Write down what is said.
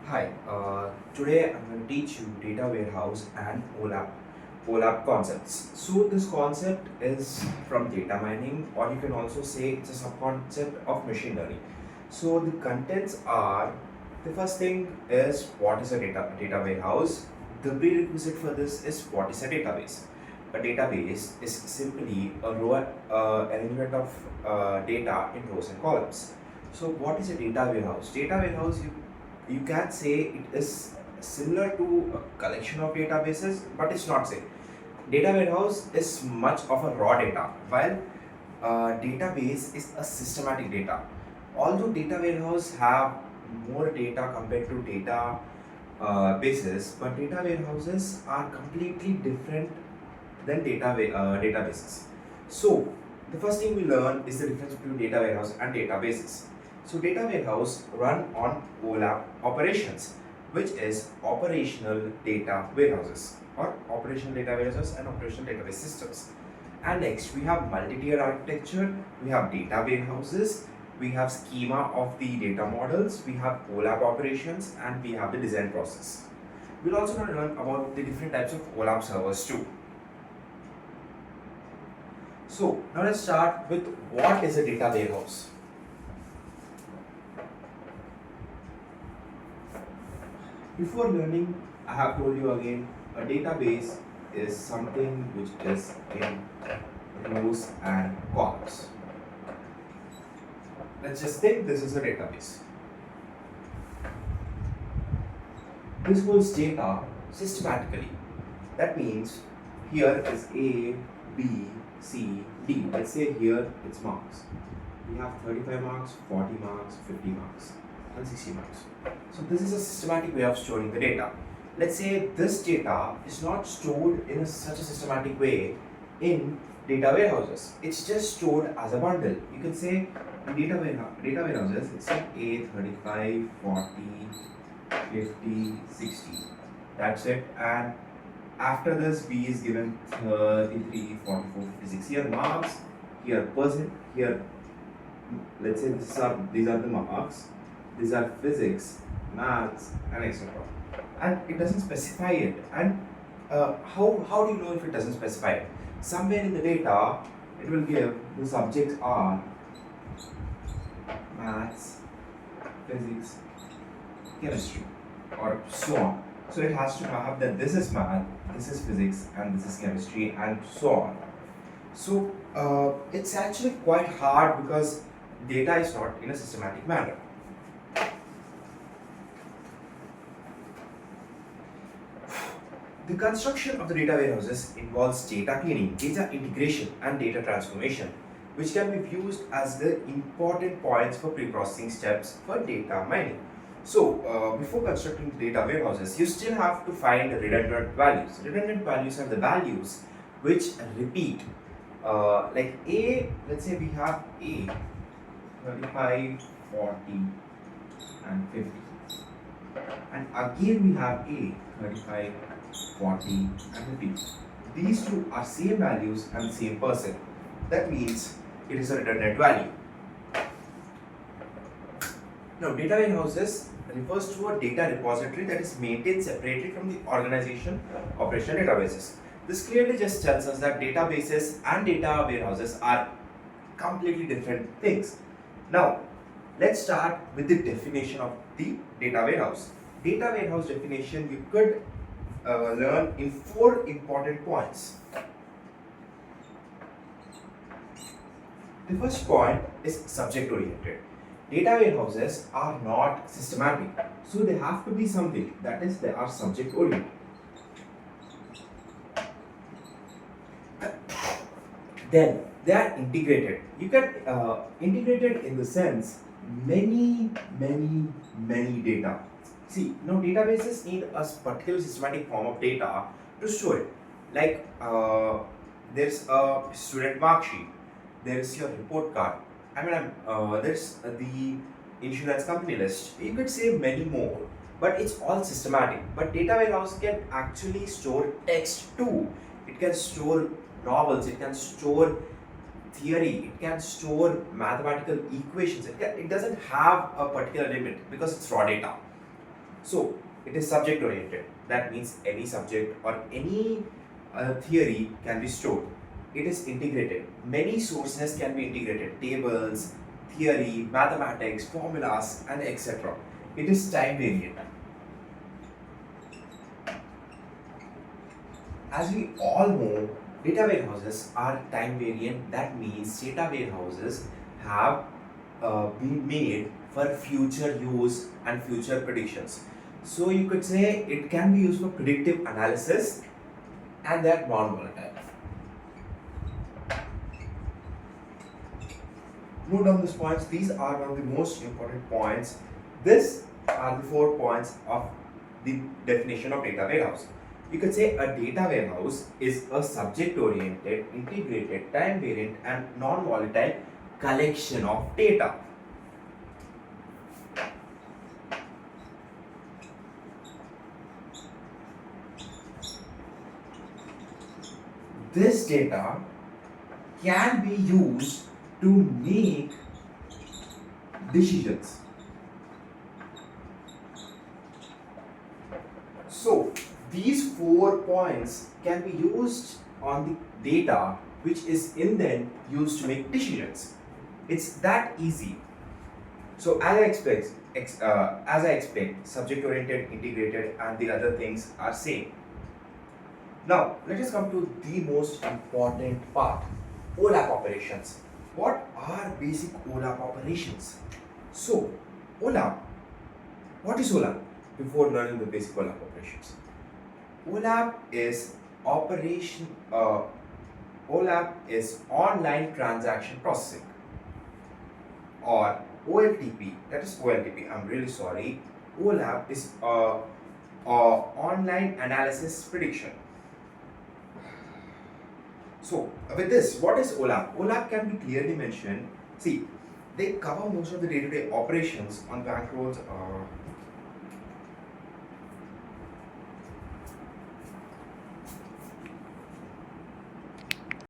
Hi, today I'm going to teach you data warehouse and OLAP concepts. So this concept is from data mining, or you can also say it's a sub-concept of machine learning. So the contents are, the first thing is what is a data warehouse. The prerequisite for this is what is a database. A database is simply a row arrangement of data in rows and columns. So what is a data warehouse? Data warehouse, you can say it is similar to a collection of databases, but it's not same. Data warehouse is much of a raw data, while database is a systematic data. Although data warehouse have more data compared to data bases, but data warehouses are completely different than databases. So the first thing we learn is the difference between data warehouse and databases. So data warehouse run on OLAP operations, which is operational data warehouses or operational data warehouses and operational database systems. And next we have multi-tier architecture, we have data warehouses, we have schema of the data models, we have OLAP operations, and we have the design process. We'll also learn about the different types of OLAP servers too. So now let's start with what is a data warehouse. Before learning, I have told you again, a database is something which is in rows and columns. Let's just think this is a database. This holds data systematically. That means here is A, B, C, D. Let's say here it's marks. We have 35 marks, 40 marks, 50 marks, and 60 marks. So this is a systematic way of storing the data. Let's say this data is not stored in such a systematic way in data warehouses. It's just stored as a bundle. You can say in data warehouses, it's like A, 35, 40, 50, 60. That's it. And after this, B is given 33, 44, 56. Here marks, here percent, here let's say these are the marks, these are physics, maths, and etc. And it doesn't specify it. And how do you know if it doesn't specify it? Somewhere in the data, it will give the subjects are maths, physics, chemistry, or so on. So it has to have that this is math, this is physics, and this is chemistry, and so on. So it's actually quite hard because data is not in a systematic manner. The construction of the data warehouses involves data cleaning, data integration, and data transformation, which can be used as the important points for pre-processing steps for data mining. So, before constructing data warehouses, you still have to find redundant values. Redundant values are the values which repeat. Like A, let's say we have A, 35, 40, and 50. And again we have A, 35, 40, and 50. These two are same values and same person. That means it is a redundant value. Now, data warehouses refers to a data repository that is maintained separately from the organization operational databases. This clearly just tells us that databases and data warehouses are completely different things. Now, let's start with the definition of the data warehouse. Data warehouse definition you could learn in 4 important points. The first point is subject oriented. Data warehouses are not systematic, so they have to be something, that is, they are subject oriented. Then they are integrated. You can integrated in the sense many data. See, now databases need a particular systematic form of data to store it. Like there's a student mark sheet, there is your report card. There's the insurance company list. You could say many more, but it's all systematic. But data warehouse can actually store text too. It can store novels, it can store theory, it can store mathematical equations. It doesn't have a particular limit because it's raw data. So it is subject oriented. That means any subject or any theory can be stored. It is integrated. Many sources can be integrated. Tables, theory, mathematics, formulas, and etc. It is time variant. As we all know, data warehouses are time variant. That means data warehouses have been made for future use and future predictions. So you could say it can be used for predictive analysis and they are non-volatile. Note down these points. These are one of the most important points. These are the 4 points of the definition of data warehouse. You could say a data warehouse is a subject-oriented, integrated, time-variant, and non-volatile collection of data. This data can be used to make decisions. So these 4 points can be used on the data which is in then used to make decisions. It's that easy. So as I expect, subject-oriented, integrated, and the other things are same. Now let us come to the most important part: OLAP operations. What are basic OLAP operations? So OLAP, what is OLAP? Before learning the basic OLAP operations, OLAP is OLAP is online transaction processing, or OLTP. That is OLTP. I'm really sorry. OLAP is online analysis prediction. So with this, what is OLAP? OLAP can be clearly mentioned. See, they cover most of the day-to-day operations on bank rolls,